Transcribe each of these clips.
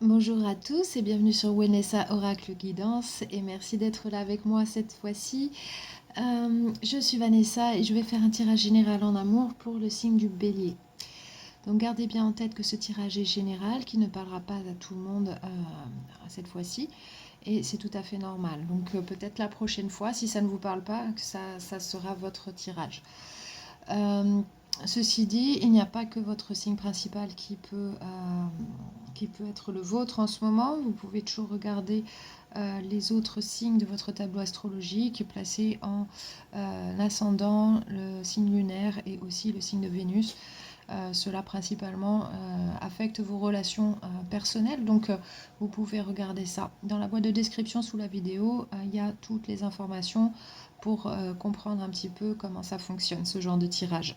Bonjour à tous et bienvenue sur Wenessa Oracle Guidance et merci d'être là avec moi cette fois-ci. Je suis Vanessa et je vais faire un tirage général en amour pour le signe du Bélier. Donc gardez bien en tête que ce tirage est général, qui ne parlera pas à tout le monde cette fois-ci et c'est tout à fait normal. Donc peut-être la prochaine fois, si ça ne vous parle pas, que ça sera votre tirage. Ceci dit, il n'y a pas que votre signe principal qui peut être le vôtre en ce moment. Vous pouvez toujours regarder les autres signes de votre tableau astrologique placés en ascendant, le signe lunaire et aussi le signe de Vénus. Cela principalement affecte vos relations personnelles, donc vous pouvez regarder ça. Dans la boîte de description sous la vidéo, il y a toutes les informations pour comprendre un petit peu comment ça fonctionne, ce genre de tirage.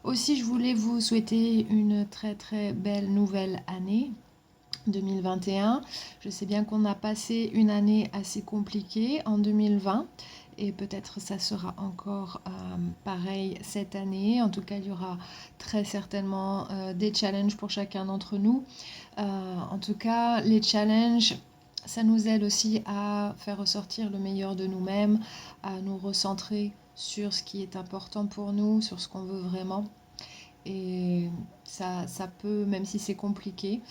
Aussi, je voulais vous souhaiter une très très belle nouvelle année 2021. Je sais bien qu'on a passé une année assez compliquée en 2020 et peut-être ça sera encore pareil cette année. En tout cas, il y aura très certainement des challenges pour chacun d'entre nous. En tout cas, les challenges, ça nous aide aussi à faire ressortir le meilleur de nous-mêmes, à nous recentrer sur ce qui est important pour nous, sur ce qu'on veut vraiment. Et ça peut, même si c'est compliqué,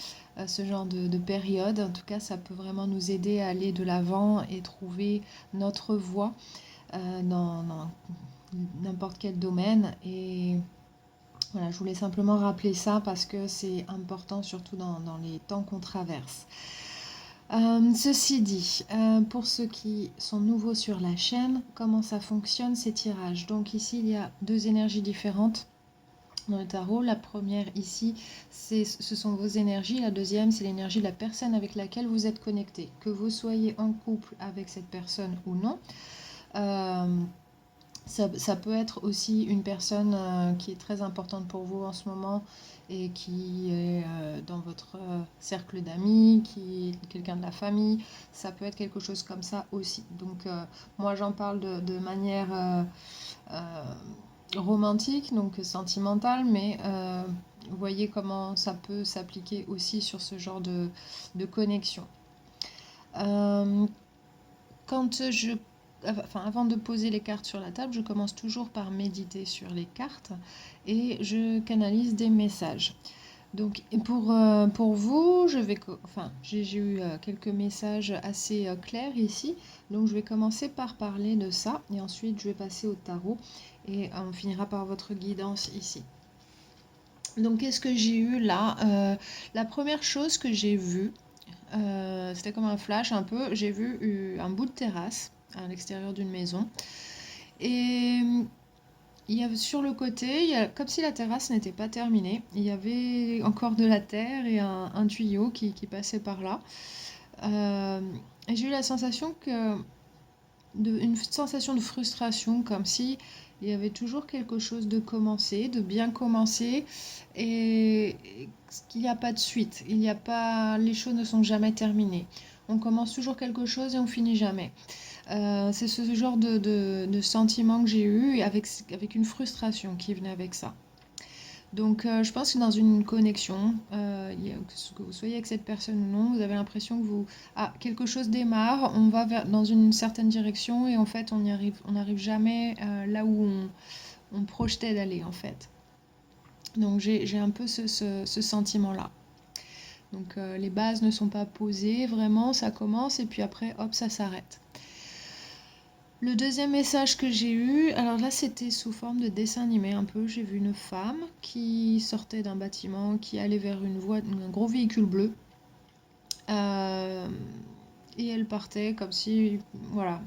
ce genre de période, en tout cas, ça peut vraiment nous aider à aller de l'avant et trouver notre voie dans n'importe quel domaine. Et voilà, je voulais simplement rappeler ça parce que c'est important, surtout dans les temps qu'on traverse. Ceci dit, pour ceux qui sont nouveaux sur la chaîne, comment ça fonctionne ces tirages? Donc ici, il y a deux énergies différentes dans le tarot. La première ici, ce sont vos énergies. La deuxième, c'est l'énergie de la personne avec laquelle vous êtes connecté. Que vous soyez en couple avec cette personne ou non. Ça peut être aussi une personne qui est très importante pour vous en ce moment et qui est dans votre cercle d'amis, qui est quelqu'un de la famille. Ça peut être quelque chose comme ça aussi. Donc moi j'en parle de manière romantique, donc sentimentale, mais vous voyez comment ça peut s'appliquer aussi sur ce genre de connexion. Euh, quand je avant de poser les cartes sur la table, je commence toujours par méditer sur les cartes et je canalise des messages. Donc pour vous, j'ai eu quelques messages assez clairs ici. Donc je vais commencer par parler de ça et ensuite je vais passer au tarot et on finira par votre guidance ici. Donc qu'est-ce que j'ai eu là? La première chose que j'ai vue, c'était comme un flash un peu, j'ai vu un bout de terrasse à l'extérieur d'une maison. Et il y avait sur le côté, comme si la terrasse n'était pas terminée, il y avait encore de la terre et un tuyau qui passait par là. Euh, et j'ai eu la sensation une sensation de frustration, comme si il y avait toujours quelque chose de commencé, de bien commencé, et qu'il n'y a pas de suite. Il y a pas, les choses ne sont jamais terminées. On commence toujours quelque chose et on finit jamais. C'est ce genre de sentiment que j'ai eu avec une frustration qui venait avec ça. Donc je pense que dans une connexion, que vous soyez avec cette personne ou non, vous avez l'impression que quelque chose démarre, on va dans une certaine direction et en fait on n'arrive jamais là où on projetait d'aller en fait. Donc j'ai un peu ce sentiment-là. Donc les bases ne sont pas posées, vraiment ça commence et puis après hop ça s'arrête. Le deuxième message que j'ai eu, alors là c'était sous forme de dessin animé un peu. J'ai vu une femme qui sortait d'un bâtiment, qui allait vers un gros véhicule bleu. Euh, et elle partait comme si, voilà,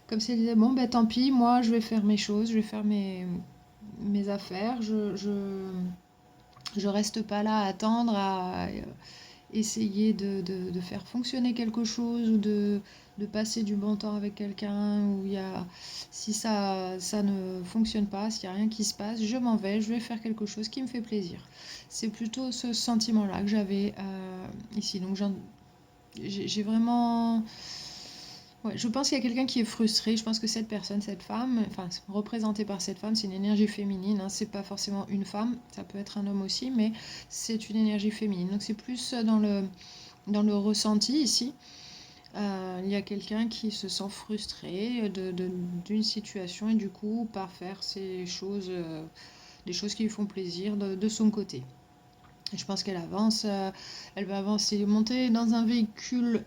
comme si elle disait bon ben tant pis, moi je vais faire mes choses, je vais faire mes affaires, je reste pas là à attendre, à essayer de faire fonctionner quelque chose ou de passer du bon temps avec quelqu'un où si ça ne fonctionne pas, s'il n'y a rien qui se passe, je m'en vais, je vais faire quelque chose qui me fait plaisir. C'est plutôt ce sentiment-là que j'avais ici. Donc j'ai vraiment Ouais, je pense qu'il y a quelqu'un qui est frustré. Je pense que cette personne, cette femme, enfin représentée par cette femme, c'est une énergie féminine, hein. C'est pas forcément une femme, ça peut être un homme aussi, mais c'est une énergie féminine. Donc c'est plus dans le ressenti ici. Il y a quelqu'un qui se sent frustré d'une situation et du coup part faire des choses qui lui font plaisir de son côté. Je pense qu'elle avance, elle va avancer, monter dans un véhicule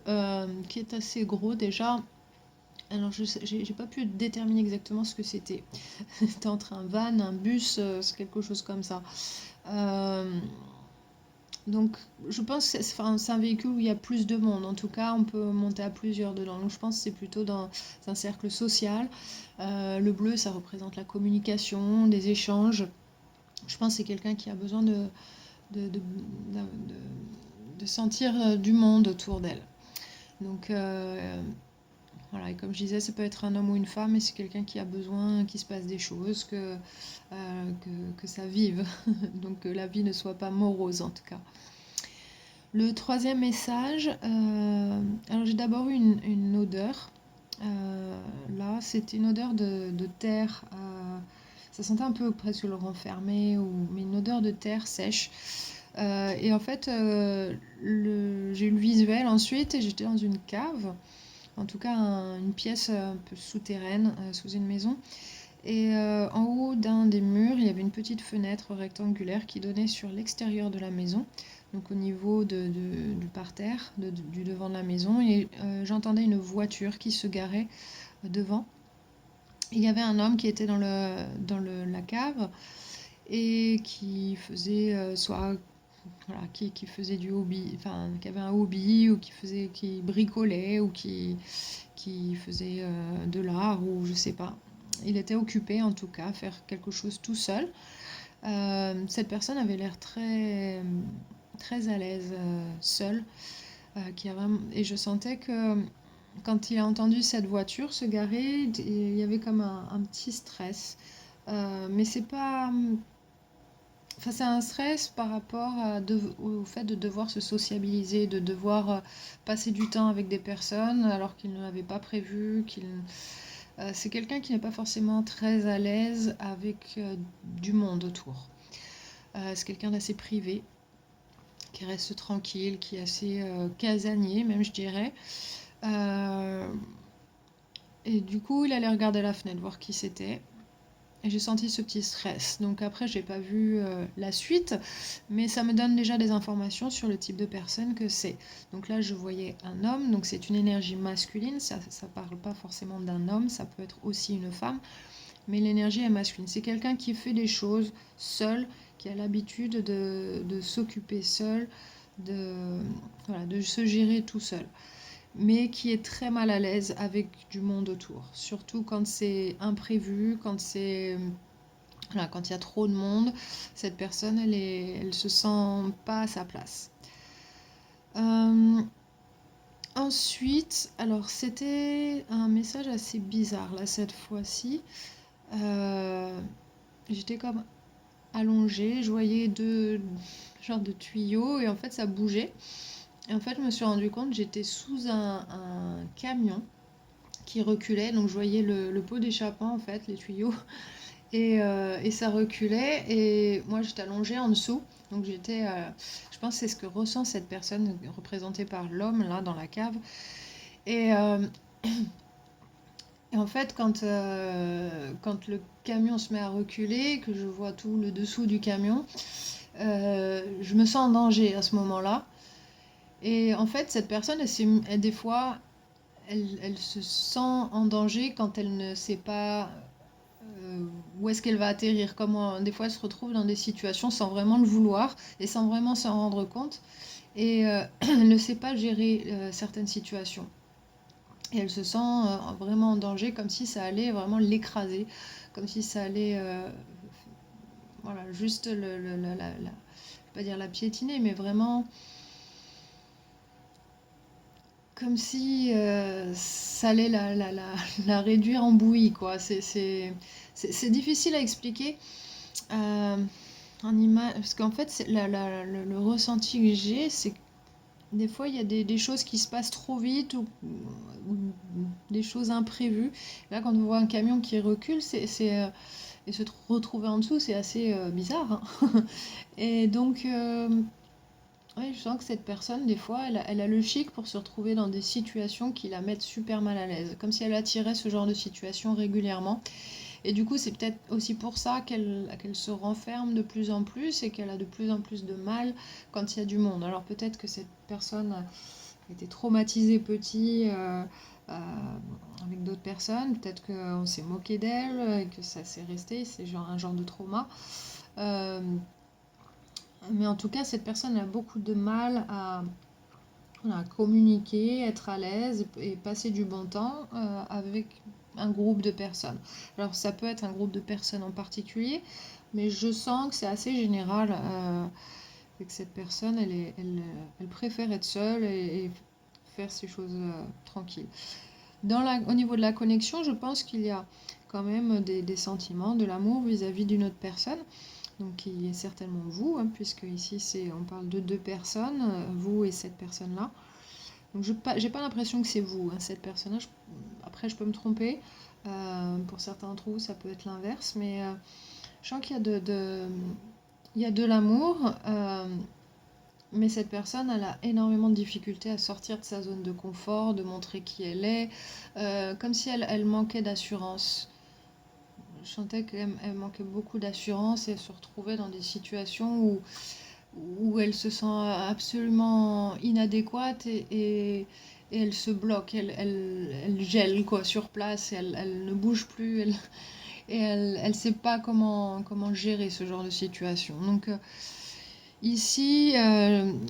qui est assez gros déjà. Alors j'ai pas pu déterminer exactement ce que c'était. C'était entre un van, un bus, c'est quelque chose comme ça. Euh, donc je pense que c'est un véhicule où il y a plus de monde. En tout cas, on peut monter à plusieurs dedans. Donc je pense que c'est plutôt dans un cercle social. Le bleu, ça représente la communication, des échanges. Je pense que c'est quelqu'un qui a besoin de, de, de sentir du monde autour d'elle. Donc voilà, et comme je disais, ça peut être un homme ou une femme, mais c'est quelqu'un qui a besoin qu'il se passe des choses, que ça vive. Donc que la vie ne soit pas morose en tout cas. Le troisième message, alors j'ai d'abord eu une odeur. Là, c'était une odeur de terre. Ça sentait un peu presque le renfermé, mais une odeur de terre sèche. Et en fait, j'ai eu le visuel ensuite et j'étais dans une cave, en tout cas une pièce un peu souterraine, sous une maison. Et en haut d'un des murs, il y avait une petite fenêtre rectangulaire qui donnait sur l'extérieur de la maison, donc au niveau du parterre, du devant de la maison. Et j'entendais une voiture qui se garait devant. Il y avait un homme qui était dans la cave et qui faisait soit voilà, qui faisait du hobby, enfin qui avait un hobby ou qui bricolait ou qui faisait de l'art ou je sais pas. Il était occupé en tout cas à faire quelque chose tout seul. Cette personne avait l'air très très à l'aise seule, et je sentais que quand il a entendu cette voiture se garer, il y avait comme un petit stress. Mais c'est pas. Enfin, c'est un stress par rapport au fait de devoir se sociabiliser, de devoir passer du temps avec des personnes alors qu'il ne l'avait pas prévu. C'est quelqu'un qui n'est pas forcément très à l'aise avec du monde autour. C'est quelqu'un d'assez privé, qui reste tranquille, qui est assez casanier, même je dirais. Euh, et du coup, il allait regarder la fenêtre, voir qui c'était. Et j'ai senti ce petit stress. Donc après, j'ai pas vu la suite, mais ça me donne déjà des informations sur le type de personne que c'est. Donc là, je voyais un homme, donc c'est une énergie masculine. Ça parle pas forcément d'un homme, ça peut être aussi une femme, mais l'énergie est masculine. C'est quelqu'un qui fait des choses seul, qui a l'habitude de s'occuper seul, de, voilà, de se gérer tout seul, mais qui est très mal à l'aise avec du monde autour. Surtout quand c'est imprévu, voilà, quand il y a trop de monde, cette personne, elle se sent pas à sa place. Euh, Ensuite, alors c'était un message assez bizarre là cette fois-ci. Euh, J'étais comme allongée, je voyais deux genres de tuyaux et en fait ça bougeait. Et en fait, je me suis rendu compte que j'étais sous un camion qui reculait, donc je voyais le pot d'échappement en fait, les tuyaux, et ça reculait, et moi j'étais allongée en dessous, donc je pense que c'est ce que ressent cette personne représentée par l'homme là dans la cave, et, et en fait quand le camion se met à reculer, que je vois tout le dessous du camion, je me sens en danger à ce moment-là, et en fait cette personne, des fois, elle se sent en danger quand elle ne sait pas où est-ce qu'elle va atterrir, comment des fois elle se retrouve dans des situations sans vraiment le vouloir et sans vraiment s'en rendre compte, et elle ne sait pas gérer certaines situations. Et elle se sent vraiment en danger, comme si ça allait vraiment l'écraser, comme si ça allait voilà, juste je vais pas dire la piétiner, mais vraiment comme si ça allait la réduire en bouillie, quoi. C'est difficile à expliquer. Euh, parce qu'en fait, le ressenti que j'ai, c'est des fois, il y a des choses qui se passent trop vite ou des choses imprévues. Là, quand on voit un camion qui recule, et se retrouver en dessous, c'est assez bizarre, hein. Et donc, ouais, je sens que cette personne, des fois, elle a le chic pour se retrouver dans des situations qui la mettent super mal à l'aise, comme si elle attirait ce genre de situation régulièrement. Et du coup, c'est peut-être aussi pour ça qu'elle se renferme de plus en plus et qu'elle a de plus en plus de mal quand il y a du monde. Alors peut-être que cette personne a été traumatisée petit avec d'autres personnes, peut-être qu'on s'est moqué d'elle et que ça s'est resté, c'est genre un genre de trauma. Euh, mais en tout cas, cette personne a beaucoup de mal à communiquer, être à l'aise et passer du bon temps avec un groupe de personnes. Alors ça peut être un groupe de personnes en particulier, mais je sens que c'est assez général et que cette personne, elle préfère être seule et faire ses choses tranquilles. Au niveau de la connexion, je pense qu'il y a quand même des sentiments, de l'amour vis-à-vis d'une autre personne, donc qui est certainement vous, hein, puisque ici on parle de deux personnes, vous et cette personne-là. Donc j'ai pas l'impression que c'est vous, hein, cette personne-là. Après, je peux me tromper. Pour certains d'entre vous, ça peut être l'inverse, mais je sens qu'il y a il y a de l'amour, mais cette personne, elle a énormément de difficultés à sortir de sa zone de confort, de montrer qui elle est, comme si elle manquait d'assurance. Je sentais qu'elle manquait beaucoup d'assurance et elle se retrouvait dans des situations où elle se sent absolument inadéquate et elle se bloque, elle gèle quoi, sur place, elle ne bouge plus, et elle sait pas comment gérer ce genre de situation. Donc ici,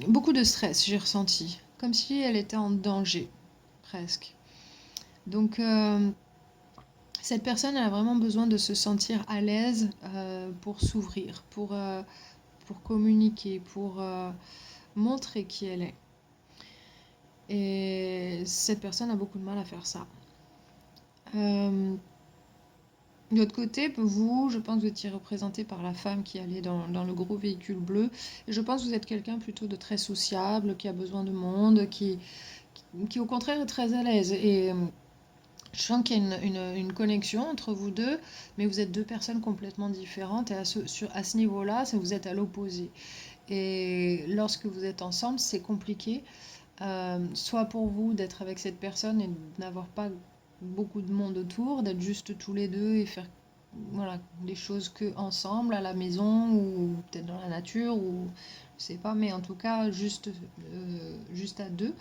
beaucoup de stress, j'ai ressenti, comme si elle était en danger, presque. Donc cette personne, elle a vraiment besoin de se sentir à l'aise pour s'ouvrir, pour communiquer, pour montrer qui elle est. Et cette personne a beaucoup de mal à faire ça. De l'autre côté, vous, je pense que vous étiez représenté par la femme qui allait dans le gros véhicule bleu. Et je pense que vous êtes quelqu'un plutôt de très sociable, qui a besoin de monde, qui au contraire est très à l'aise. Et je sens qu'il y a une connexion entre vous deux, mais vous êtes deux personnes complètement différentes. Et à ce niveau-là, vous êtes à l'opposé. Et lorsque vous êtes ensemble, c'est compliqué. Soit pour vous d'être avec cette personne et n'avoir pas beaucoup de monde autour, d'être juste tous les deux et faire voilà, des choses que ensemble à la maison ou peut-être dans la nature ou je sais pas, mais en tout cas juste à deux.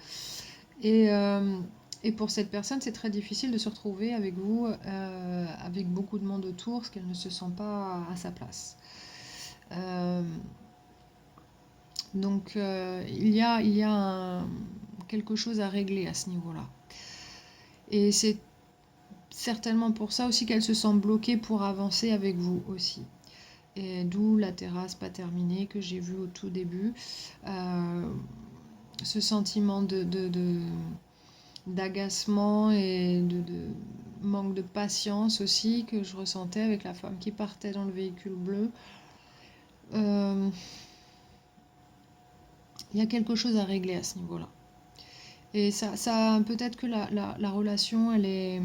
Et, euh, et pour cette personne, c'est très difficile de se retrouver avec vous, avec beaucoup de monde autour, parce qu'elle ne se sent pas à sa place. Euh, donc il y a quelque chose à régler à ce niveau-là. Et c'est certainement pour ça aussi qu'elle se sent bloquée pour avancer avec vous aussi. Et d'où la terrasse pas terminée que j'ai vue au tout début. Ce sentiment d'agacement et de manque de patience aussi que je ressentais avec la femme qui partait dans le véhicule bleu. Euh, Il y a quelque chose à régler à ce niveau-là. Et ça peut-être que la relation, elle est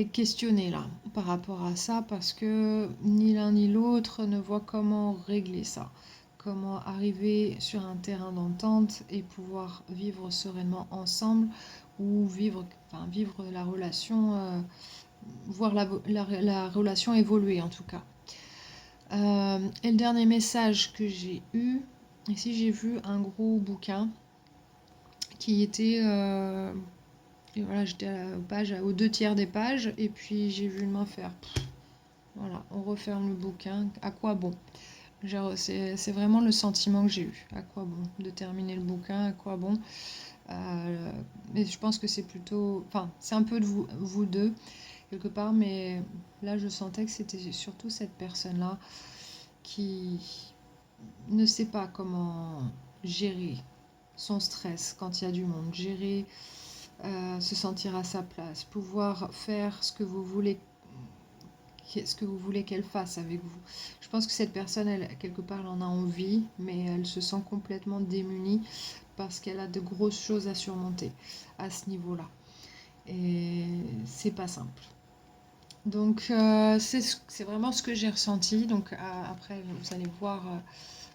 questionnée là par rapport à ça parce que ni l'un ni l'autre ne voit comment régler ça, comment arriver sur un terrain d'entente et pouvoir vivre sereinement ensemble ou vivre la relation, voir la relation évoluer en tout cas. Et le dernier message que j'ai eu, ici j'ai vu un gros bouquin qui était et voilà, j'étais aux 2 tiers des pages, et puis j'ai vu une main faire. Voilà, on referme le bouquin. À quoi bon? C'est vraiment le sentiment que j'ai eu. À quoi bon de terminer le bouquin? À quoi bon? Mais je pense que c'est plutôt. Enfin, c'est un peu de vous deux, quelque part, mais là, je sentais que c'était surtout cette personne-là qui ne sait pas comment gérer son stress quand il y a du monde, gérer se sentir à sa place, pouvoir faire ce que vous voulez qu'est-ce que vous voulez qu'elle fasse avec vous. Je pense que cette personne, elle, quelque part, elle en a envie, mais elle se sent complètement démunie parce qu'elle a de grosses choses à surmonter à ce niveau-là. Et c'est pas simple. Donc c'est vraiment ce que j'ai ressenti. Donc après, vous allez voir,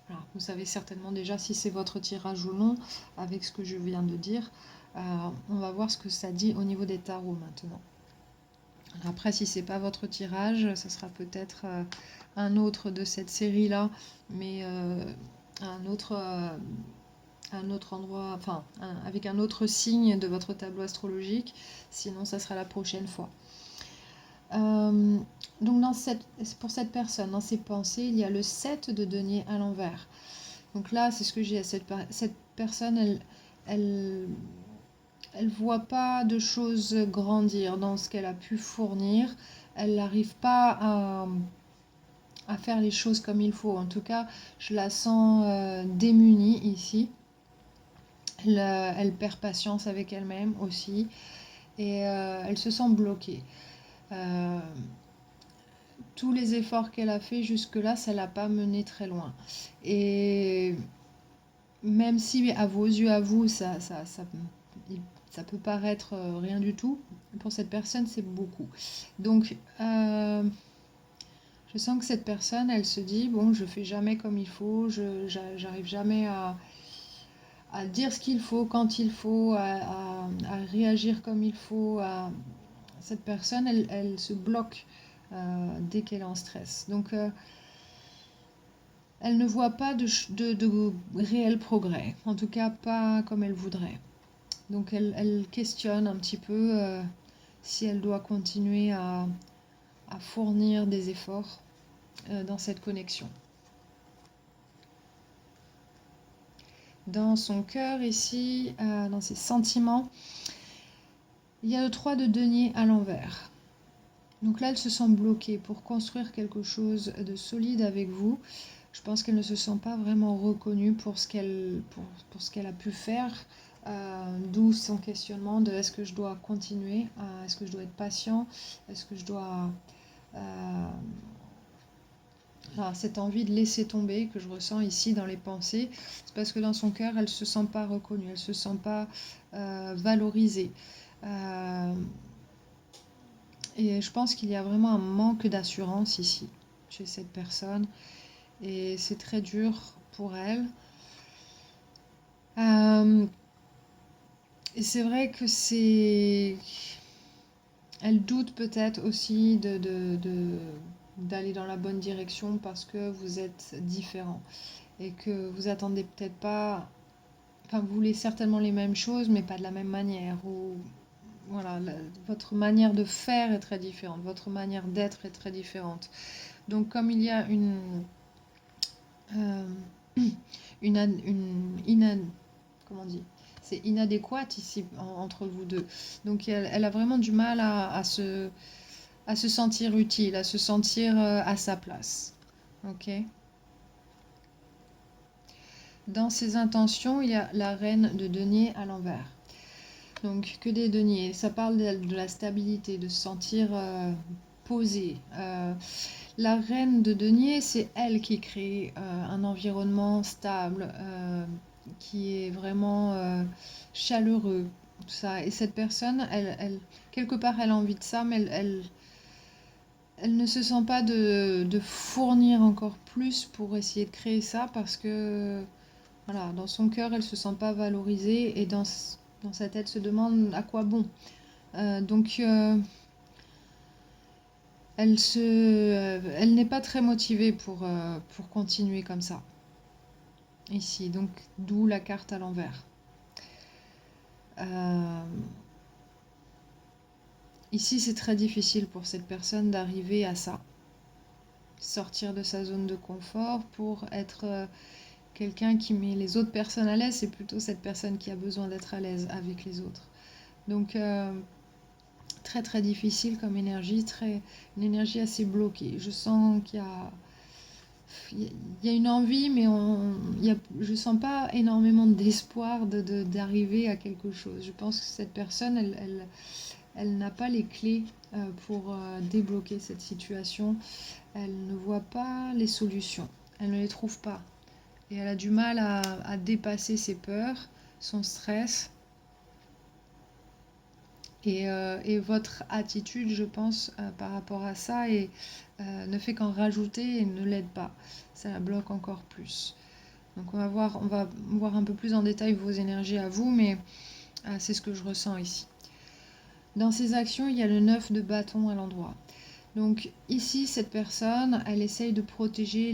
voilà, vous savez certainement déjà si c'est votre tirage ou non, avec ce que je viens de dire. On va voir ce que ça dit au niveau des tarots maintenant. Après, si c'est pas votre tirage, ça sera peut-être un autre de cette série-là, mais un autre endroit, enfin, avec un autre signe de votre tableau astrologique. Sinon, ça sera la prochaine fois. Donc pour cette personne, dans ses pensées, il y a le 7 de denier à l'envers. Donc là, c'est ce que j'ai. Cette personne, elle voit pas de choses grandir dans ce qu'elle a pu fournir. Elle n'arrive pas à faire les choses comme il faut. En tout cas, je la sens démunie ici. Elle perd patience avec elle-même aussi. Et elle se sent bloquée. Tous les efforts qu'elle a fait jusque-là, ça ne l'a pas mené très loin. Et même si à vos yeux, à vous, ça peut paraître rien du tout, pour cette personne, c'est beaucoup. Donc, je sens que cette personne, elle se dit, bon, je fais jamais comme il faut, j'arrive jamais à dire ce qu'il faut, quand il faut, à réagir comme il faut. Cette personne, elle se bloque dès qu'elle est en stress. Donc, elle ne voit pas de réel progrès, en tout cas pas comme elle voudrait. Donc elle questionne un petit peu si elle doit continuer à fournir des efforts dans cette connexion. Dans son cœur ici, dans ses sentiments, il y a le 3 de denier à l'envers. Donc là, elle se sent bloquée pour construire quelque chose de solide avec vous. Je pense qu'elle ne se sent pas vraiment reconnue pour ce qu'elle a pu faire, d'où son questionnement de est-ce que je dois continuer, est-ce que je dois être patient, est-ce que je dois... cette envie de laisser tomber que je ressens ici dans les pensées, c'est parce que dans son cœur, elle ne se sent pas reconnue, elle ne se sent pas valorisée. Et je pense qu'il y a vraiment un manque d'assurance ici, chez cette personne. Et c'est très dur pour elle. Et c'est vrai que elle doute peut-être aussi d'aller dans la bonne direction parce que vous êtes différents et que vous attendez peut-être pas... Enfin, vous voulez certainement les mêmes choses, mais pas de la même manière. Ou voilà, votre manière de faire est très différente, votre manière d'être est très différente. Donc, comme il y a comment on dit, c'est inadéquate ici entre vous deux. Donc elle a vraiment du mal à se sentir utile, à se sentir à sa place. Ok. Dans ses intentions, il y a la reine de denier à l'envers. Donc que des deniers. Ça parle de la stabilité, de se sentir posé. La reine de denier, c'est elle qui crée un environnement stable, qui est vraiment chaleureux. Tout ça. Et cette personne, quelque part, elle a envie de ça, mais elle ne se sent pas de fournir encore plus pour essayer de créer ça parce que voilà, dans son cœur, elle ne se sent pas valorisée et dans sa tête se demande à quoi bon. Donc elle n'est pas très motivée pour continuer comme ça. Ici, donc d'où la carte à l'envers. Ici, c'est très difficile pour cette personne d'arriver à ça. Sortir de sa zone de confort pour être quelqu'un qui met les autres personnes à l'aise. C'est plutôt cette personne qui a besoin d'être à l'aise avec les autres. Donc, très très difficile comme énergie, une énergie assez bloquée. Je sens qu'il y a une envie, mais je sens pas énormément d'espoir d'arriver à quelque chose. Je pense que cette personne, elle n'a pas les clés pour débloquer cette situation. Elle ne voit pas les solutions, elle ne les trouve pas. Et elle a du mal à dépasser ses peurs, son stress. Et votre attitude, je pense, par rapport à ça, ne fait qu'en rajouter et ne l'aide pas. Ça la bloque encore plus. Donc on va voir un peu plus en détail vos énergies à vous, mais c'est ce que je ressens ici. Dans ses actions, il y a le 9 de bâton à l'endroit. Donc ici, cette personne, elle essaye de protéger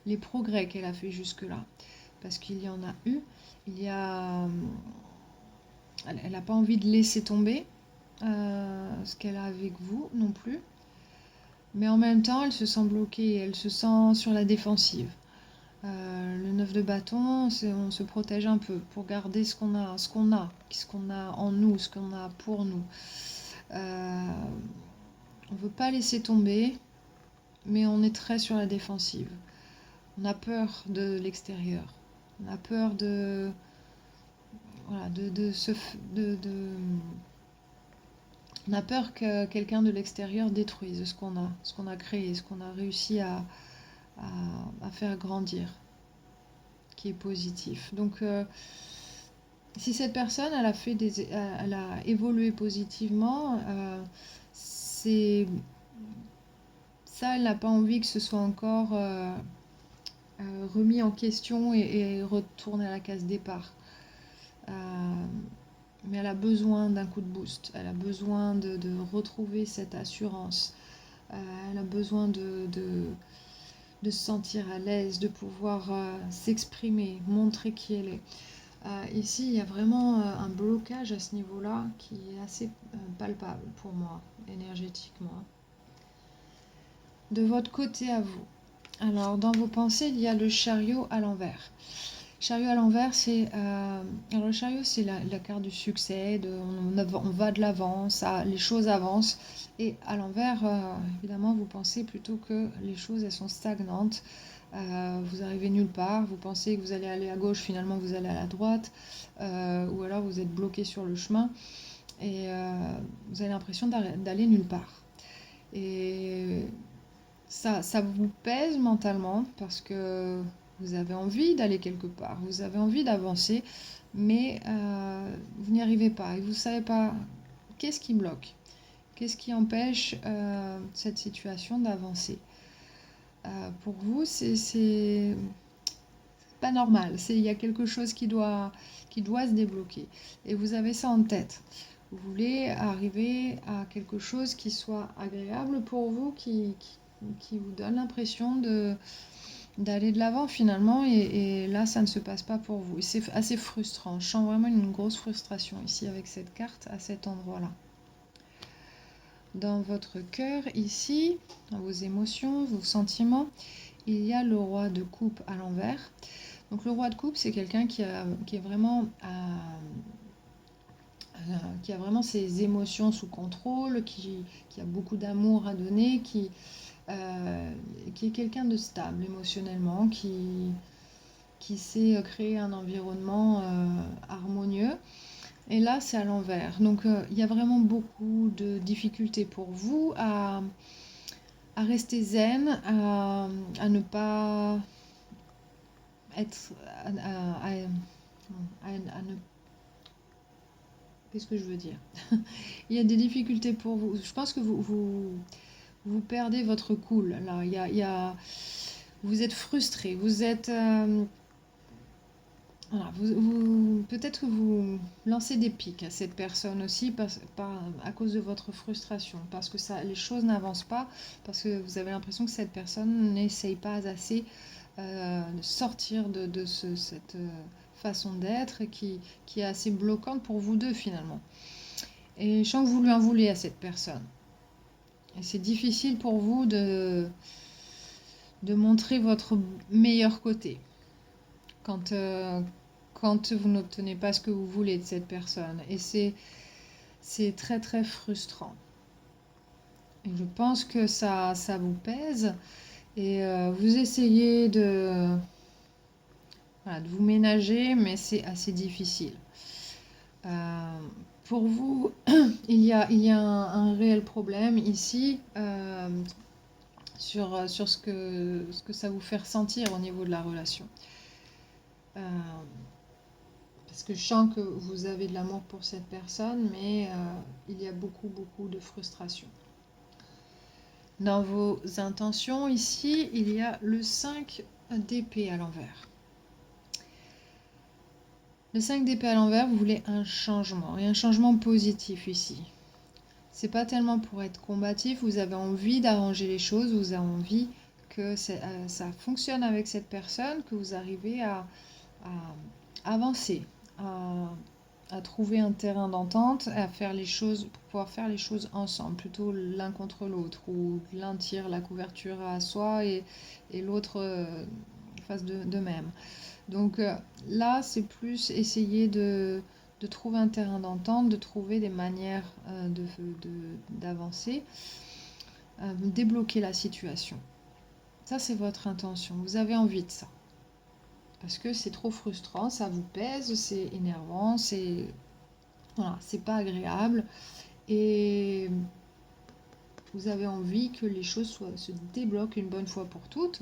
les progrès qu'elle a fait jusque-là. Parce qu'il y en a eu. Elle n'a pas envie de laisser tomber ce qu'elle a avec vous non plus. Mais en même temps, elle se sent bloquée, elle se sent sur la défensive. Le 9 de bâton, on se protège un peu pour garder ce qu'on a en nous, ce qu'on a pour nous. On ne veut pas laisser tomber, mais on est très sur la défensive. On a peur de l'extérieur. On a peur on a peur que quelqu'un de l'extérieur détruise ce qu'on a créé, ce qu'on a réussi à faire grandir, qui est positif. Donc, si cette personne, elle a évolué positivement, c'est ça, elle n'a pas envie que ce soit encore remis en question et retourner à la case départ. Mais elle a besoin d'un coup de boost, elle a besoin de retrouver cette assurance, elle a besoin de se sentir à l'aise, de pouvoir s'exprimer, montrer qui elle est. Ici, il y a vraiment un blocage à ce niveau-là qui est assez palpable pour moi, énergétiquement. De votre côté à vous. Alors, dans vos pensées, il y a le chariot à l'envers. Chariot à l'envers, alors le chariot, c'est la carte du succès, on va de l'avant, les choses avancent. Et à l'envers, évidemment, vous pensez plutôt que les choses, elles sont stagnantes. Vous arrivez nulle part, vous pensez que vous allez aller à gauche, finalement vous allez à la droite, ou alors vous êtes bloqué sur le chemin et vous avez l'impression d'aller nulle part. Et ça vous pèse mentalement parce que vous avez envie d'aller quelque part, vous avez envie d'avancer, mais vous n'y arrivez pas et vous ne savez pas qu'est-ce qui bloque, qu'est-ce qui empêche cette situation d'avancer. Pour vous, c'est pas normal, il y a quelque chose qui doit se débloquer et vous avez ça en tête. Vous voulez arriver à quelque chose qui soit agréable pour vous, qui vous donne l'impression d'aller de l'avant finalement, et là ça ne se passe pas pour vous. C'est assez frustrant, je sens vraiment une grosse frustration ici avec cette carte à cet endroit-là. Dans votre cœur ici, dans vos émotions, vos sentiments, il y a le roi de coupe à l'envers. Donc le roi de coupe, c'est quelqu'un qui a vraiment ses émotions sous contrôle, qui a beaucoup d'amour à donner, qui est quelqu'un de stable émotionnellement, qui sait créer un environnement harmonieux. Et là, c'est à l'envers. Donc, il y a vraiment beaucoup de difficultés pour vous à rester zen, à ne pas être... Qu'est-ce que je veux dire? Il y a des difficultés pour vous. Je pense que vous perdez votre cool. Là, vous êtes frustré. Vous êtes... Voilà, peut-être que vous lancez des pics à cette personne aussi à cause de votre frustration, parce que les choses n'avancent pas, parce que vous avez l'impression que cette personne n'essaye pas assez de sortir de cette façon d'être qui est assez bloquante pour vous deux finalement. Et je sens que vous lui en voulez à cette personne. Et c'est difficile pour vous de montrer votre meilleur côté. Quand vous n'obtenez pas ce que vous voulez de cette personne. Et c'est très très frustrant. Et je pense que ça vous pèse. Et vous essayez de vous ménager, mais c'est assez difficile. Pour vous, il y a un réel problème ici sur ce que ça vous fait ressentir au niveau de la relation. Euh, Parce que je sens que vous avez de l'amour pour cette personne, mais il y a beaucoup, beaucoup de frustration. Dans vos intentions, ici, il y a le 5 d'épée à l'envers. Le 5 d'épée à l'envers, vous voulez un changement, et un changement positif ici. C'est pas tellement pour être combatif, vous avez envie d'arranger les choses, vous avez envie que ça fonctionne avec cette personne, que vous arrivez à avancer, à trouver un terrain d'entente, à faire les choses, pour pouvoir faire les choses ensemble, plutôt l'un contre l'autre, ou l'un tire la couverture à soi et l'autre fasse de même. Donc là, c'est plus essayer de trouver un terrain d'entente, de trouver des manières d'avancer, débloquer la situation. Ça, c'est votre intention. Vous avez envie de ça. Parce que c'est trop frustrant, ça vous pèse, c'est énervant, c'est pas agréable. Et vous avez envie que les choses se débloquent une bonne fois pour toutes.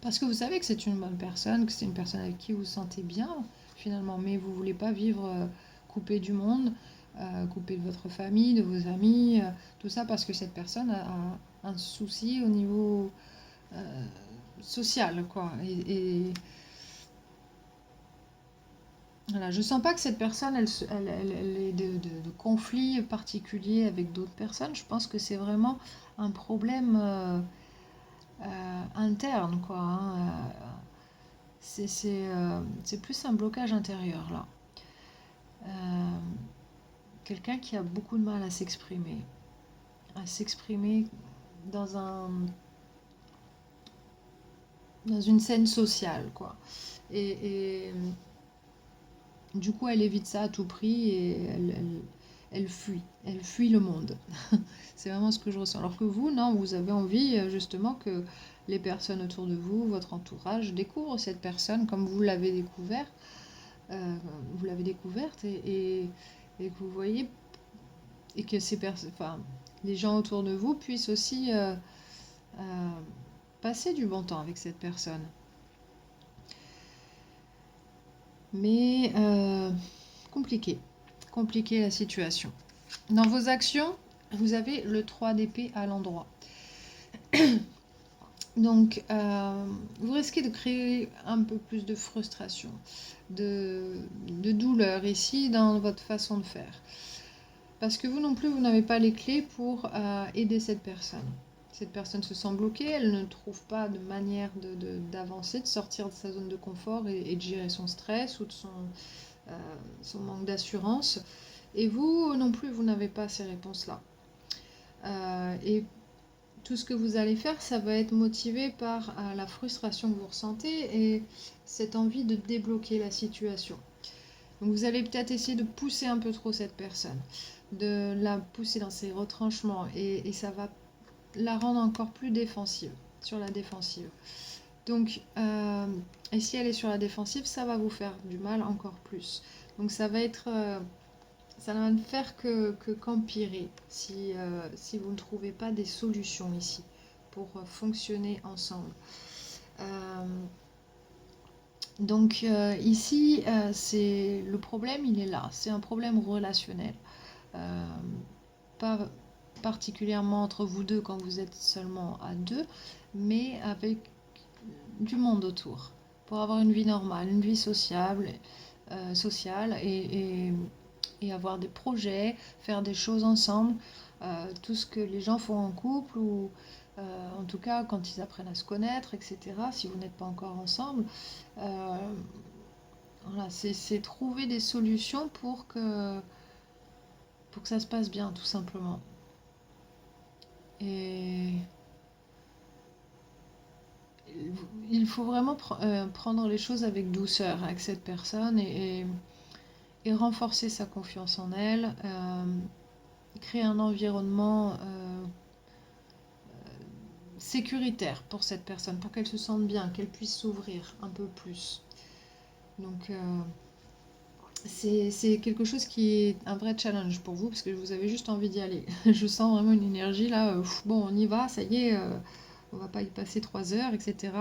Parce que vous savez que c'est une bonne personne, que c'est une personne avec qui vous vous sentez bien, finalement. Mais vous ne voulez pas vivre coupé du monde, coupé de votre famille, de vos amis, tout ça parce que cette personne a un souci au niveau social, quoi. Et voilà, je sens pas que cette personne, elle ait de conflits particuliers avec d'autres personnes. Je pense que c'est vraiment un problème interne, quoi. Hein. C'est plus un blocage intérieur, là. Euh, Quelqu'un qui a beaucoup de mal à s'exprimer dans dans une scène sociale, quoi. Et du coup, elle évite ça à tout prix et elle fuit le monde. C'est vraiment ce que je ressens. Alors que vous, non, vous avez envie justement que les personnes autour de vous, votre entourage, découvrent cette personne comme vous l'avez découvert, vous l'avez découverte et que vous voyez et que enfin, les gens autour de vous puissent aussi euh, passer du bon temps avec cette personne. Mais compliqué la situation. Dans vos actions, vous avez le 3 d'épée à l'endroit. Donc, vous risquez de créer un peu plus de frustration, de douleur ici dans votre façon de faire. Parce que vous non plus, vous n'avez pas les clés pour aider cette personne. Cette personne se sent bloquée, elle ne trouve pas de manière d'avancer, de sortir de sa zone de confort et de gérer son stress ou de son manque d'assurance. Et vous non plus, vous n'avez pas ces réponses-là. Et tout ce que vous allez faire, ça va être motivé par la frustration que vous ressentez et cette envie de débloquer la situation. Donc vous allez peut-être essayer de pousser un peu trop cette personne, de la pousser dans ses retranchements et ça va la rendre encore plus défensive, sur la défensive. Donc, et si elle est sur la défensive, ça va vous faire du mal encore plus. Donc ça va ne faire qu'empirer si vous ne trouvez pas des solutions ici pour fonctionner ensemble. Donc ici, le problème, il est là. C'est un problème relationnel. Pas particulièrement entre vous deux quand vous êtes seulement à deux, mais avec du monde autour. Pour avoir une vie normale, une vie sociale et avoir des projets, faire des choses ensemble, tout ce que les gens font en couple ou en tout cas quand ils apprennent à se connaître, etc. Si vous n'êtes pas encore ensemble, voilà, c'est trouver des solutions pour que ça se passe bien, tout simplement. Et il faut vraiment prendre les choses avec douceur avec cette personne et renforcer sa confiance en elle, créer un environnement sécuritaire pour cette personne, pour qu'elle se sente bien, qu'elle puisse s'ouvrir un peu plus. Donc c'est quelque chose qui est un vrai challenge pour vous, parce que vous avez juste envie d'y aller. Je sens vraiment une énergie là, bon, on y va, ça y est, on va pas y passer 3 heures, etc.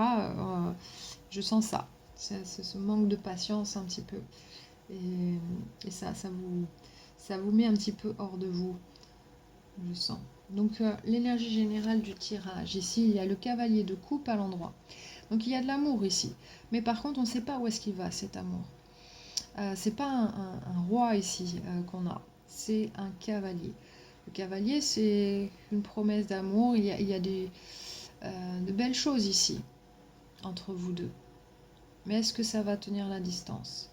Je sens ça. C'est ce manque de patience un petit peu. Et ça vous met un petit peu hors de vous, je sens. Donc l'énergie générale du tirage, ici, il y a le cavalier de coupe à l'endroit. Donc il y a de l'amour ici. Mais par contre, on ne sait pas où est-ce qu'il va, cet amour. C'est pas un roi ici qu'on a, c'est un cavalier. Le cavalier, c'est une promesse d'amour. Il y a de belles choses ici, entre vous deux. Mais est-ce que ça va tenir la distance?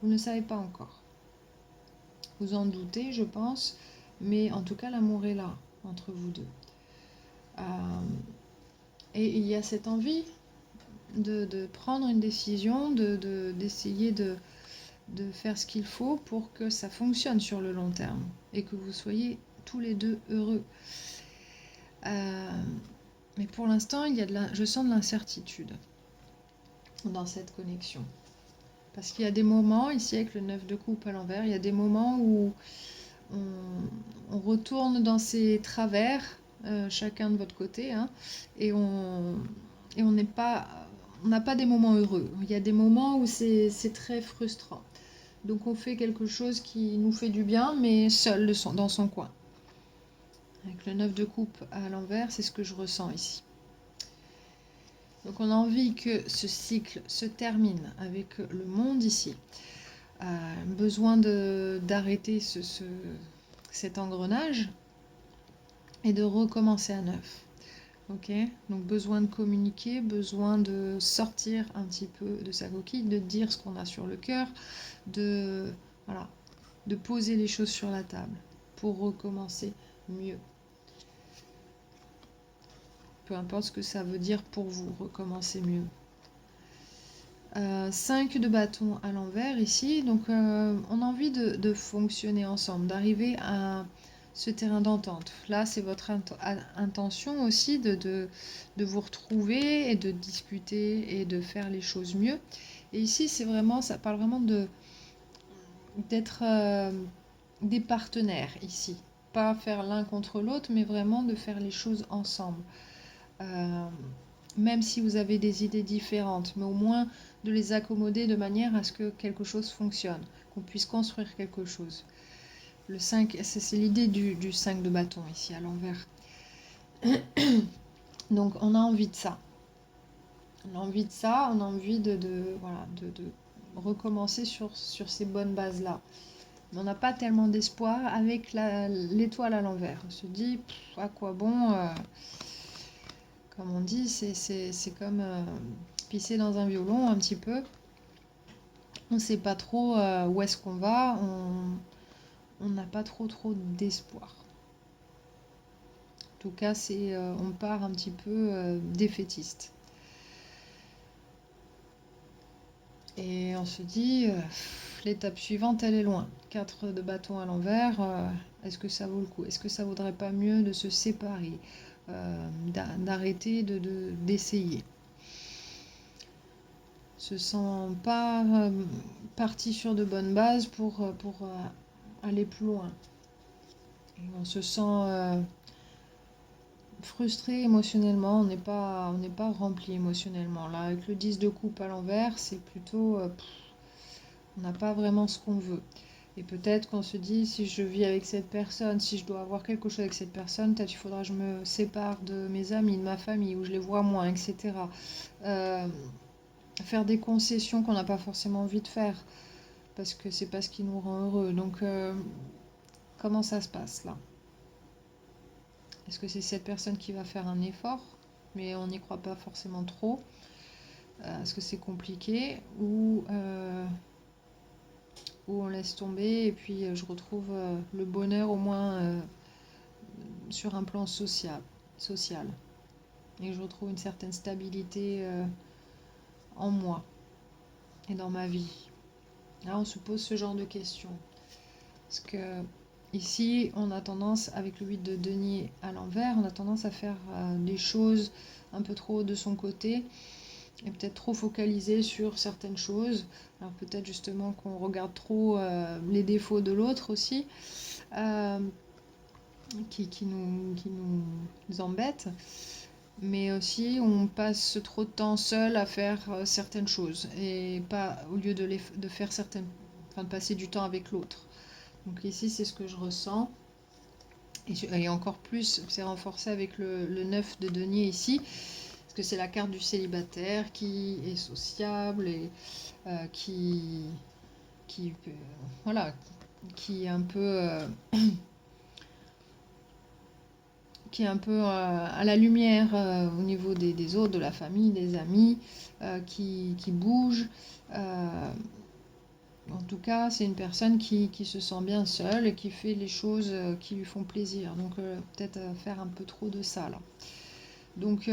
Vous ne savez pas encore. Vous en doutez, je pense, mais en tout cas, l'amour est là, entre vous deux. Euh, et il y a cette envie de prendre une décision, d'essayer de faire ce qu'il faut pour que ça fonctionne sur le long terme et que vous soyez tous les deux heureux. Mais pour l'instant, je sens de l'incertitude dans cette connexion. Parce qu'il y a des moments, ici avec le 9 de coupe à l'envers, il y a des moments où on retourne dans ses travers, chacun de votre côté, hein, et on n'est pas, on n'a pas des moments heureux. Il y a des moments où c'est très frustrant. Donc on fait quelque chose qui nous fait du bien, mais seul dans son coin. Avec le 9 de coupe à l'envers, c'est ce que je ressens ici. Donc on a envie que ce cycle se termine avec le monde ici. Besoin d'arrêter cet engrenage et de recommencer à neuf. Ok, donc besoin de communiquer, besoin de sortir un petit peu de sa coquille, de dire ce qu'on a sur le cœur, voilà, de poser les choses sur la table pour recommencer mieux. Peu importe ce que ça veut dire pour vous, recommencer mieux. 5 de bâton à l'envers ici, donc on a envie de fonctionner ensemble, d'arriver à ce terrain d'entente. Là, c'est votre intention aussi de vous retrouver et de discuter et de faire les choses mieux. Et ici, ça parle vraiment d'être des partenaires ici. Pas faire l'un contre l'autre, mais vraiment de faire les choses ensemble. Même si vous avez des idées différentes, mais au moins de les accommoder de manière à ce que quelque chose fonctionne, qu'on puisse construire quelque chose. Le 5, c'est l'idée du 5 de bâton ici à l'envers. Donc on a envie de ça. On a envie de ça, on a envie de recommencer sur ces bonnes bases-là. Mais on n'a pas tellement d'espoir avec l'étoile à l'envers. On se dit, à quoi bon comme on dit, c'est comme pisser dans un violon un petit peu. On ne sait pas trop où est-ce qu'on va, on n'a pas trop d'espoir. En tout cas, on part un petit peu défaitiste. Et on se dit, l'étape suivante, elle est loin. 4 de bâton à l'envers, est-ce que ça vaut le coup? Est-ce que ça vaudrait pas mieux de se séparer, d'arrêter d'essayer? Se sent pas parti sur de bonnes bases pour aller plus loin. Et on se sent frustré émotionnellement, on n'est pas rempli émotionnellement. Là, avec le 10 de coupe à l'envers, c'est plutôt on n'a pas vraiment ce qu'on veut. Et peut-être qu'on se dit, si je vis avec cette personne, si je dois avoir quelque chose avec cette personne, peut-être il faudra que je me sépare de mes amis, de ma famille, où je les vois moins, etc. Faire des concessions qu'on n'a pas forcément envie de faire, parce que c'est pas ce qui nous rend heureux. Donc, comment ça se passe là? Est-ce que c'est cette personne qui va faire un effort, mais on n'y croit pas forcément trop? Est-ce que c'est compliqué, ou on laisse tomber et puis je retrouve le bonheur au moins sur un plan social, et je retrouve une certaine stabilité en moi et dans ma vie? Là, on se pose ce genre de questions. Parce que ici, on a tendance, avec le 8 de denier à l'envers, on a tendance à faire des choses un peu trop de son côté est peut-être trop focalisé sur certaines choses. Alors peut-être justement qu'on regarde trop les défauts de l'autre aussi, euh, qui nous embêtent. Mais aussi on passe trop de temps seul à faire certaines choses et pas au lieu de faire certaines, enfin de passer du temps avec l'autre. Donc ici c'est ce que je ressens. Et encore plus, c'est renforcé avec le 9 de denier ici, parce que c'est la carte du célibataire qui est sociable et qui, voilà, qui est un peu, à la lumière au niveau des autres, de la famille, des amis, qui bouge. En tout cas, c'est une personne qui se sent bien seule et qui fait les choses qui lui font plaisir. Donc peut-être faire un peu trop de ça là. Donc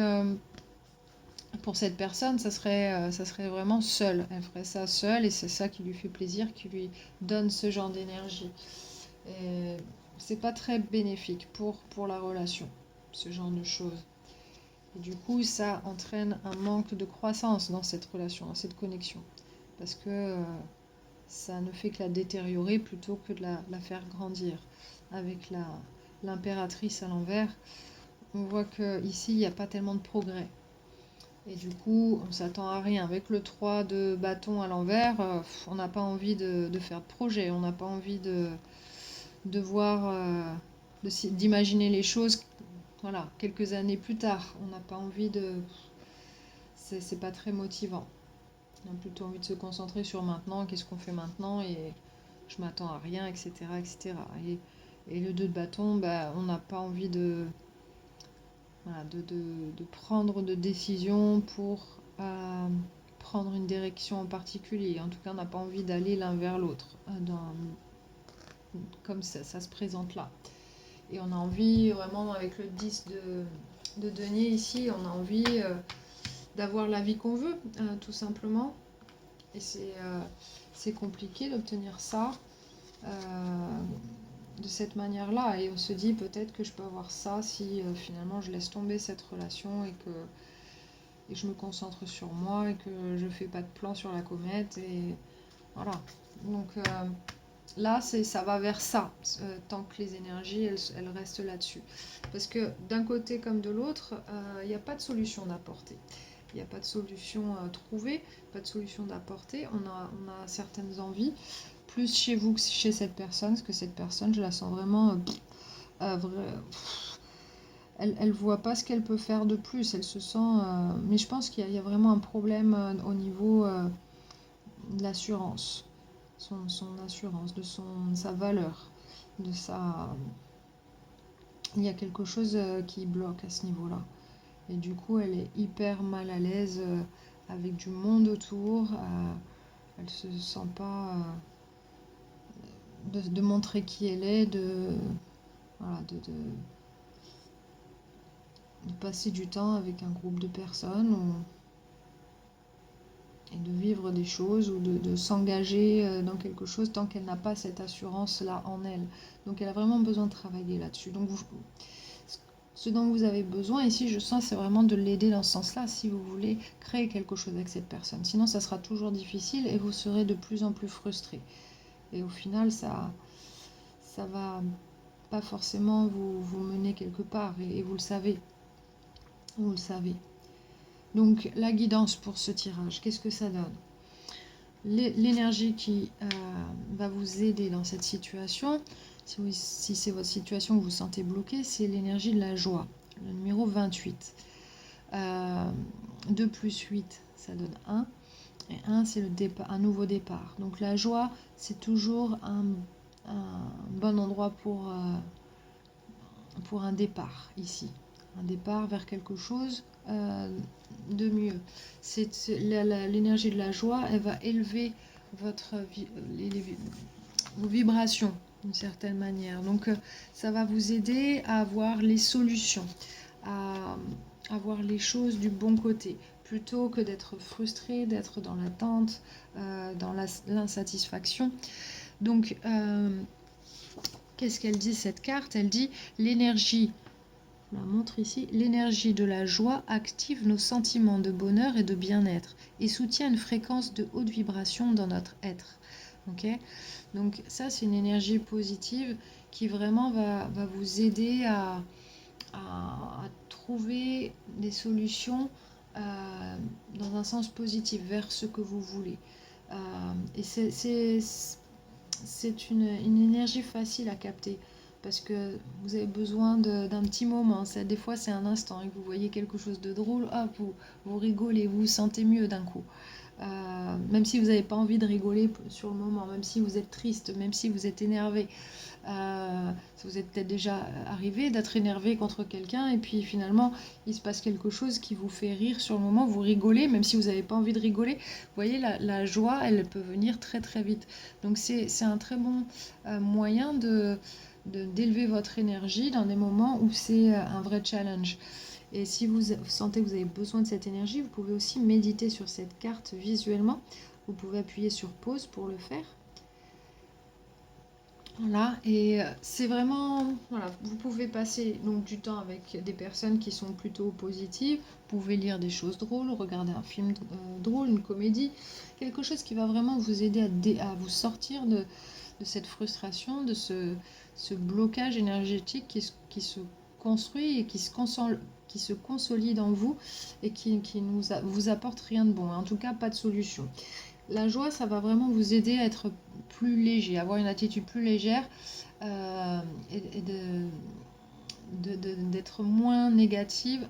pour cette personne, ça serait vraiment seule. Elle ferait ça seule et c'est ça qui lui fait plaisir, qui lui donne ce genre d'énergie. Et c'est pas très bénéfique pour la relation, ce genre de choses. Et du coup, ça entraîne un manque de croissance dans cette relation, dans cette connexion. Parce que ça ne fait que la détériorer plutôt que de la faire grandir. Avec l'impératrice à l'envers, on voit qu'ici, il n'y a pas tellement de progrès. Et du coup, on s'attend à rien. Avec le 3 de bâton à l'envers, on n'a pas envie de faire de projet, on n'a pas envie de voir, d'imaginer les choses, voilà, quelques années plus tard. On n'a pas envie de... C'est pas très motivant. On a plutôt envie de se concentrer sur maintenant, qu'est-ce qu'on fait maintenant, et je m'attends à rien, etc. etc. Et le 2 de bâton, bah, on n'a pas envie voilà, de prendre de décision pour prendre une direction en particulier. En tout cas, on n'a pas envie d'aller l'un vers l'autre, comme ça se présente là. Et on a envie, vraiment, avec le 10 de denier ici, on a envie d'avoir la vie qu'on veut, tout simplement. Et c'est compliqué d'obtenir ça de cette manière-là. Et on se dit peut-être que je peux avoir ça si finalement je laisse tomber cette relation et que je me concentre sur moi et que je fais pas de plan sur la comète. Et voilà. Donc là, ça va vers ça, tant que les énergies, elles restent là-dessus. Parce que d'un côté comme de l'autre, il n'y a pas de solution d'apporter. Il n'y a pas de solution trouvée, pas de solution d'apporter. On a certaines envies, plus chez vous que chez cette personne, parce que cette personne, je la sens vraiment... elle voit pas ce qu'elle peut faire de plus, elle se sent... mais je pense qu'il y a vraiment un problème au niveau de l'assurance. Son assurance, de sa valeur, de sa... Il y a quelque chose qui bloque à ce niveau-là. Et du coup, elle est hyper mal à l'aise avec du monde autour. Elle se sent pas de montrer qui elle est, voilà, de passer du temps avec un groupe de personnes et de vivre des choses ou de s'engager dans quelque chose tant qu'elle n'a pas cette assurance-là en elle. Donc elle a vraiment besoin de travailler là-dessus. Donc ce dont vous avez besoin ici, je sens, c'est vraiment de l'aider dans ce sens-là si vous voulez créer quelque chose avec cette personne. Sinon, ça sera toujours difficile et vous serez de plus en plus frustré. Et au final, ça va pas forcément vous mener quelque part et vous le savez. Vous le savez. Donc la guidance pour ce tirage, qu'est-ce que ça donne? L'énergie qui va vous aider dans cette situation, si c'est votre situation que vous vous sentez bloqué, c'est l'énergie de la joie, le numéro 28. 2 plus 8, ça donne 1. Et 1, c'est un nouveau départ. Donc la joie, c'est toujours un bon endroit pour un départ ici. Un départ vers quelque chose de mieux. L'énergie de la joie, elle va élever vos vibrations d'une certaine manière. Donc ça va vous aider à avoir les solutions, à avoir les choses du bon côté, plutôt que d'être frustré, d'être dans l'attente, dans l'insatisfaction. Donc qu'est-ce qu'elle dit cette carte? Elle dit l'énergie je la montre ici, l'énergie de la joie active nos sentiments de bonheur et de bien-être et soutient une fréquence de haute vibration dans notre être. Ok, donc ça, c'est une énergie positive qui vraiment va vous aider à trouver des solutions dans un sens positif vers ce que vous voulez. Et c'est une énergie facile à capter parce que vous avez besoin d'un petit moment. Des fois, c'est un instant et vous voyez quelque chose de drôle, hop, vous rigolez, vous vous sentez mieux d'un coup. Même si vous n'avez pas envie de rigoler sur le moment, même si vous êtes triste, même si vous êtes énervé. Ça vous est peut-être déjà arrivé d'être énervé contre quelqu'un et puis finalement il se passe quelque chose qui vous fait rire sur le moment, vous rigolez même si vous n'avez pas envie de rigoler. Vous voyez, la joie, elle peut venir très très vite. Donc c'est un très bon moyen d'élever votre énergie dans des moments où c'est un vrai challenge. Et si vous sentez que vous avez besoin de cette énergie, vous pouvez aussi méditer sur cette carte visuellement. Vous pouvez appuyer sur pause pour le faire. Voilà, et c'est vraiment, voilà, vous pouvez passer donc du temps avec des personnes qui sont plutôt positives, vous pouvez lire des choses drôles, regarder un film drôle, une comédie, quelque chose qui va vraiment vous aider à vous sortir de cette frustration, de ce blocage énergétique qui se construit et qui se consolide en vous et qui vous apporte rien de bon, en tout cas pas de solution. La joie, ça va vraiment vous aider à être plus léger, avoir une attitude plus légère et d'être moins négative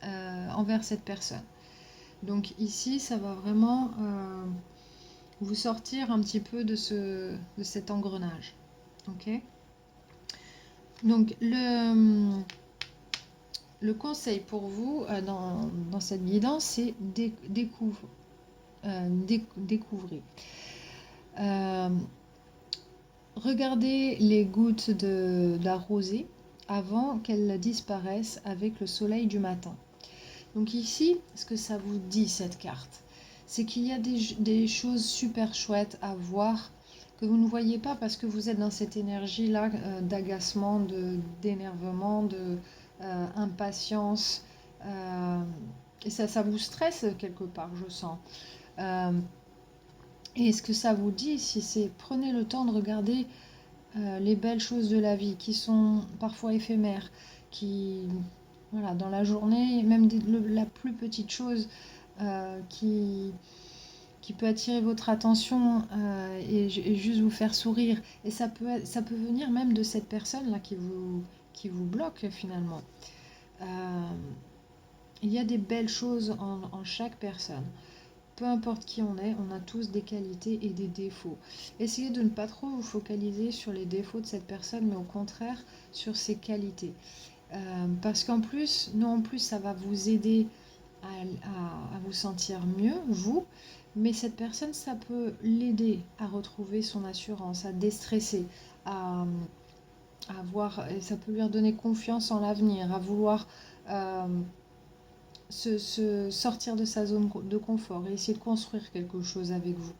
envers cette personne. Donc ici, ça va vraiment vous sortir un petit peu de cet engrenage. Ok. Donc le conseil pour vous dans cette guidance, c'est découvrir. Regardez les gouttes de la rosée avant qu'elles disparaissent avec le soleil du matin. Donc ici, ce que ça vous dit cette carte, c'est qu'il y a des choses super chouettes à voir que vous ne voyez pas parce que vous êtes dans cette énergie-là d'agacement, d'énervement, d'impatience. Et ça vous stresse quelque part, je sens. Et ce que ça vous dit ici, c'est prenez le temps de regarder les belles choses de la vie qui sont parfois éphémères, qui, voilà, dans la journée, même la plus petite chose qui peut attirer votre attention et juste vous faire sourire. Et ça peut venir même de cette personne-là qui vous bloque finalement. Il y a des belles choses en chaque personne. Peu importe qui on est, on a tous des qualités et des défauts. Essayez de ne pas trop vous focaliser sur les défauts de cette personne, mais au contraire sur ses qualités. Parce qu'en plus, non en plus, ça va vous aider à vous sentir mieux, vous, mais cette personne, ça peut l'aider à retrouver son assurance, à déstresser, à ça peut lui redonner confiance en l'avenir, à vouloir se sortir de sa zone de confort et essayer de construire quelque chose avec vous.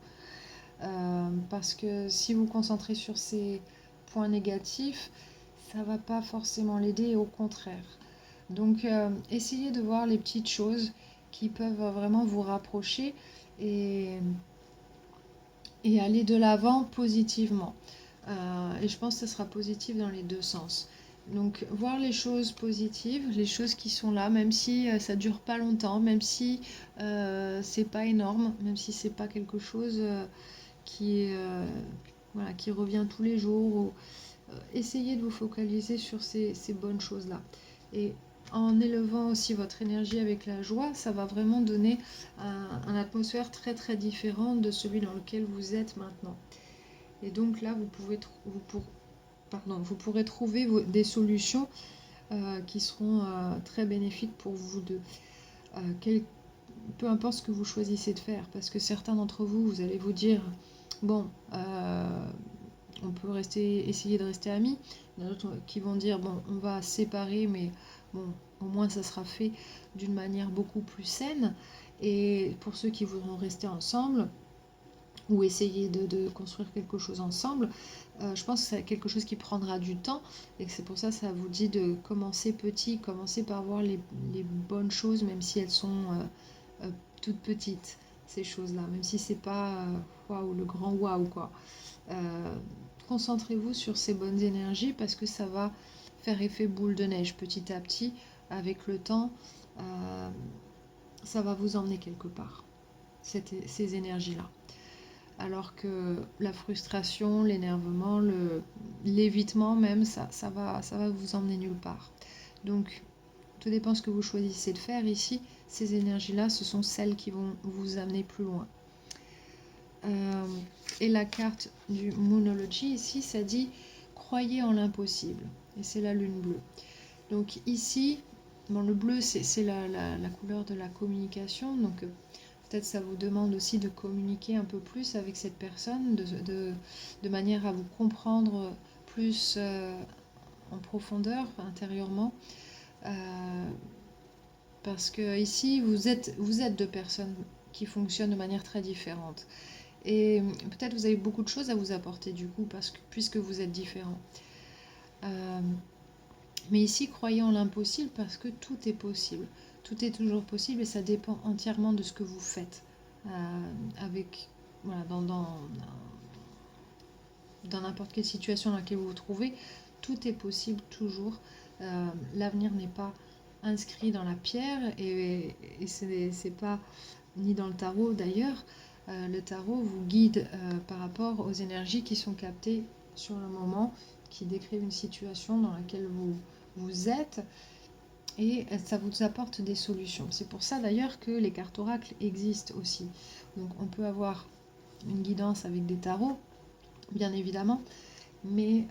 Parce que si vous vous concentrez sur ces points négatifs, ça ne va pas forcément l'aider, au contraire. Donc essayez de voir les petites choses qui peuvent vraiment vous rapprocher et aller de l'avant positivement. Et je pense que ça sera positif dans les deux sens. Donc voir les choses positives, les choses qui sont là, même si ça dure pas longtemps, même si c'est pas énorme, même si c'est pas quelque chose qui revient tous les jours. Essayez de vous focaliser sur ces bonnes choses-là. Et en élevant aussi votre énergie avec la joie, ça va vraiment donner une atmosphère très très différente de celui dans lequel vous êtes maintenant. Et donc là, vous pourrez trouver des solutions qui seront très bénéfiques pour vous deux. Peu importe ce que vous choisissez de faire, parce que certains d'entre vous, vous allez vous dire, bon, on peut essayer de rester amis. Il y en a d'autres qui vont dire, bon, on va se séparer, mais bon, au moins ça sera fait d'une manière beaucoup plus saine. Et pour ceux qui voudront rester ensemble, ou essayer de construire quelque chose ensemble. Je pense que c'est quelque chose qui prendra du temps et que c'est pour ça que ça vous dit de commencer petit, commencer par voir les bonnes choses, même si elles sont toutes petites, ces choses-là, même si c'est pas waouh, le grand waouh quoi. Euh, Concentrez-vous sur ces bonnes énergies parce que ça va faire effet boule de neige petit à petit, avec le temps, euh, ça va vous emmener quelque part, ces énergies-là. Alors que la frustration, l'énervement, l'évitement même, ça va vous emmener nulle part. Donc, tout dépend ce que vous choisissez de faire ici. Ces énergies-là, ce sont celles qui vont vous amener plus loin. Et la carte du Moonology, ici, ça dit « Croyez en l'impossible ». Et c'est la lune bleue. Donc ici, bon, le bleu, c'est la couleur de la communication. Donc peut-être ça vous demande aussi de communiquer un peu plus avec cette personne, de manière à vous comprendre plus en profondeur, intérieurement. Parce que ici, vous êtes deux personnes qui fonctionnent de manière très différente. Et peut-être vous avez beaucoup de choses à vous apporter du coup, puisque vous êtes différents. Mais ici, croyez en l'impossible parce que tout est possible. Tout est toujours possible et ça dépend entièrement de ce que vous faites. Avec, voilà, dans n'importe quelle situation dans laquelle vous vous trouvez, tout est possible toujours. L'avenir n'est pas inscrit dans la pierre et c'est pas ni dans le tarot d'ailleurs. Le tarot vous guide par rapport aux énergies qui sont captées sur le moment, qui décrivent une situation dans laquelle vous êtes et ça vous apporte des solutions. C'est pour ça d'ailleurs que les cartes oracles existent aussi. Donc on peut avoir une guidance avec des tarots, bien évidemment, mais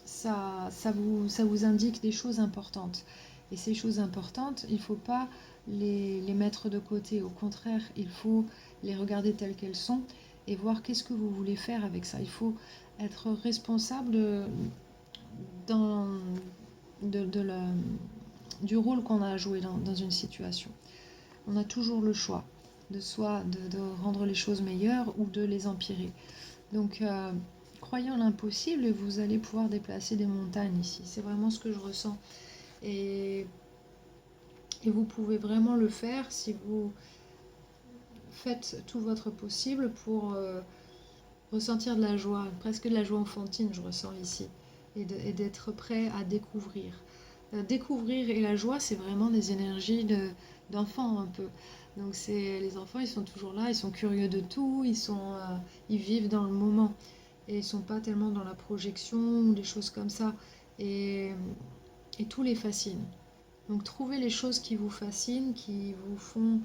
ça vous indique des choses importantes. Et ces choses importantes, il ne faut pas les mettre de côté. Au contraire, il faut les regarder telles qu'elles sont et voir qu'est-ce que vous voulez faire avec ça. Il faut être responsable du rôle qu'on a à jouer dans une situation. On a toujours le choix de rendre les choses meilleures ou de les empirer. Donc, croyez en l'impossible et vous allez pouvoir déplacer des montagnes ici. C'est vraiment ce que je ressens. Et vous pouvez vraiment le faire si vous faites tout votre possible pour ressentir de la joie, presque de la joie enfantine, je ressens ici, et d'être prêt à découvrir. Découvrir et la joie, c'est vraiment des énergies d'enfants un peu. Donc les enfants, ils sont toujours là, ils sont curieux de tout, ils vivent dans le moment et ils sont pas tellement dans la projection ou des choses comme ça. Et tout les fascine. Donc trouvez les choses qui vous fascinent, qui vous font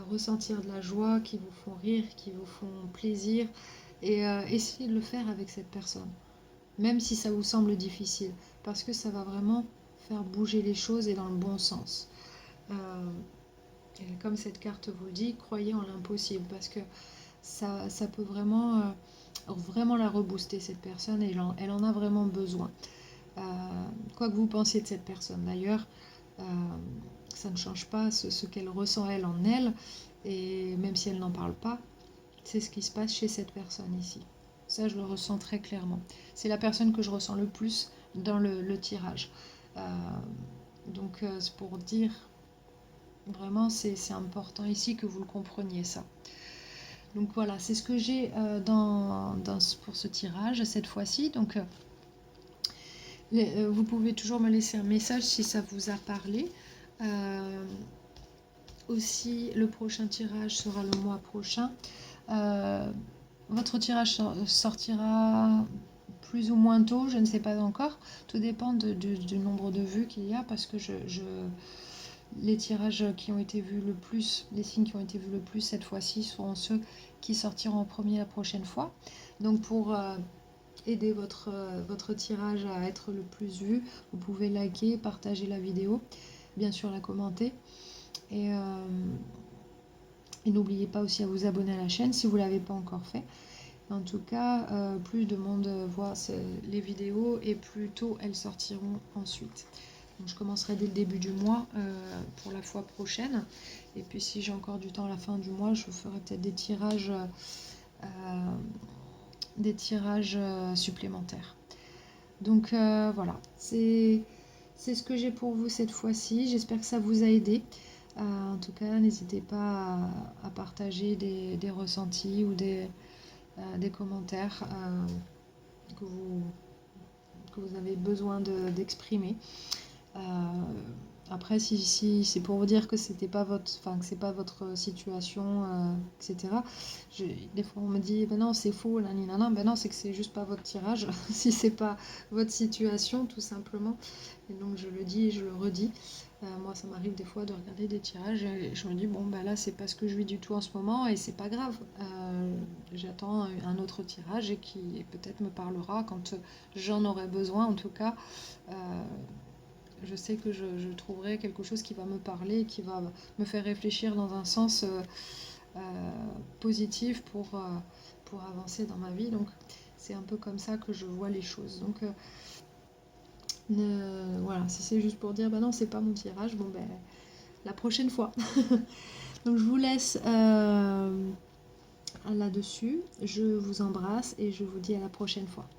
ressentir de la joie, qui vous font rire, qui vous font plaisir, et essayez de le faire avec cette personne, même si ça vous semble difficile, parce que ça va vraiment faire bouger les choses et dans le bon sens. Et comme cette carte vous le dit, croyez en l'impossible, parce que ça peut vraiment, vraiment la rebooster, cette personne, et elle en a vraiment besoin. Quoi que vous pensiez de cette personne d'ailleurs, ça ne change pas ce qu'elle ressent elle en elle, et même si elle n'en parle pas, c'est ce qui se passe chez cette personne ici. Ça, je le ressens très clairement. C'est la personne que je ressens le plus dans le tirage. Donc, c'est pour dire, vraiment, c'est important ici que vous le compreniez, ça. Donc voilà, c'est ce que j'ai pour ce tirage cette fois-ci. Donc, vous pouvez toujours me laisser un message si ça vous a parlé. Aussi, le prochain tirage sera le mois prochain. Votre tirage sortira plus ou moins tôt, je ne sais pas encore. Tout dépend du nombre de vues qu'il y a, parce que les tirages qui ont été vus le plus, les signes qui ont été vus le plus cette fois-ci seront ceux qui sortiront en premier la prochaine fois. Donc pour aider votre tirage à être le plus vu, vous pouvez liker, partager la vidéo, bien sûr la commenter. Et n'oubliez pas aussi à vous abonner à la chaîne si vous ne l'avez pas encore fait. En tout cas, plus de monde voit les vidéos et plus tôt elles sortiront ensuite. Donc, je commencerai dès le début du mois pour la fois prochaine. Et puis si j'ai encore du temps à la fin du mois, je ferai peut-être des tirages supplémentaires. Donc voilà, c'est ce que j'ai pour vous cette fois-ci. J'espère que ça vous a aidé. En tout cas, n'hésitez pas à partager des ressentis ou des commentaires que vous avez besoin d'exprimer. Après, si c'est pour vous dire que c'était pas votre, enfin que c'est pas votre situation, etc. Des fois on me dit ben non c'est faux, là, ben non c'est que c'est juste pas votre tirage, si c'est pas votre situation tout simplement. Et donc je le dis et je le redis. Moi ça m'arrive des fois de regarder des tirages et je me dis bon ben là c'est pas ce que je vis du tout en ce moment et c'est pas grave. J'attends un autre tirage et qui peut-être me parlera quand j'en aurai besoin en tout cas. Je sais que je trouverai quelque chose qui va me parler, qui va me faire réfléchir dans un sens positif pour avancer dans ma vie. Donc c'est un peu comme ça que je vois les choses. Donc voilà, si c'est juste pour dire bah non c'est pas mon tirage, bon ben la prochaine fois. Donc je vous laisse là-dessus. Je vous embrasse et je vous dis à la prochaine fois.